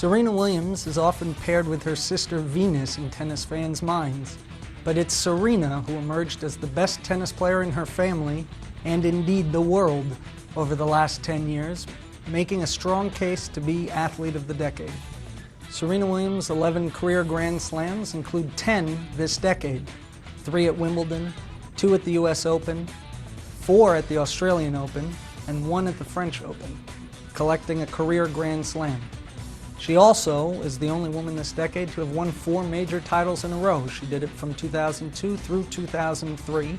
Serena Williams is often paired with her sister Venus in tennis fans' minds, but it's Serena who emerged as the best tennis player in her family, and indeed the world, over the last 10 years, making a strong case to be Athlete of the Decade. Serena Williams' 11 career Grand Slams include 10 this decade, 3 at Wimbledon, 2 at the US Open, 4 at the Australian Open, and 1 at the French Open, collecting a career Grand Slam. She also is the only woman this decade to have won 4 major titles in a row. She did it from 2002 through 2003,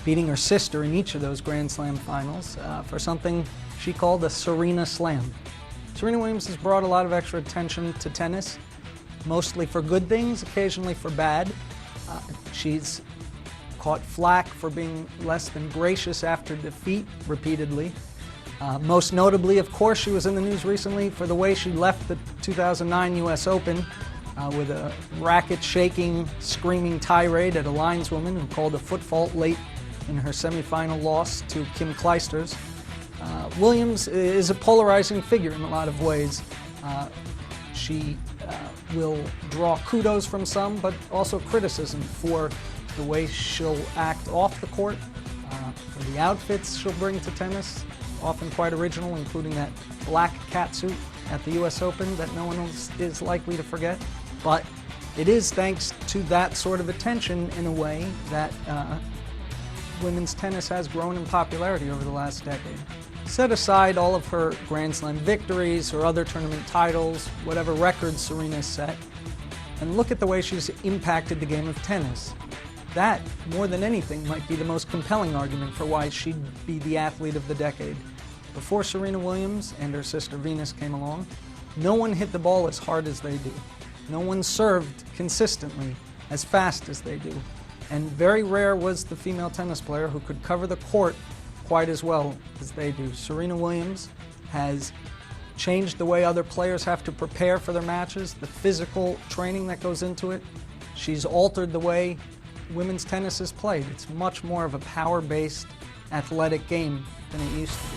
beating her sister in each of those Grand Slam finals for something she called a Serena Slam. Serena Williams has brought a lot of extra attention to tennis, mostly for good things, occasionally for bad. She's caught flack for being less than gracious after defeat repeatedly. Most notably, of course, she was in the news recently for the way she left the 2009 US Open with a racket-shaking, screaming tirade at a lineswoman who called a foot fault late in her semifinal loss to Kim Clijsters. Williams is a polarizing figure in a lot of ways. She will draw kudos from some, but also criticism for the way she'll act off the court, for the outfits she'll bring to tennis, often quite original, including that black catsuit at the US Open that no one else is likely to forget. But it is thanks to that sort of attention, in a way, that women's tennis has grown in popularity over the last decade. Set aside all of her Grand Slam victories or other tournament titles, whatever records Serena's set, and look at the way she's impacted the game of tennis. That, more than anything, might be the most compelling argument for why she'd be the Athlete of the Decade. Before Serena Williams and her sister Venus came along, no one hit the ball as hard as they do. No one served consistently as fast as they do. And very rare was the female tennis player who could cover the court quite as well as they do. Serena Williams has changed the way other players have to prepare for their matches, the physical training that goes into it. She's altered the way women's tennis is played. It's much more of a power-based, athletic game than it used to be.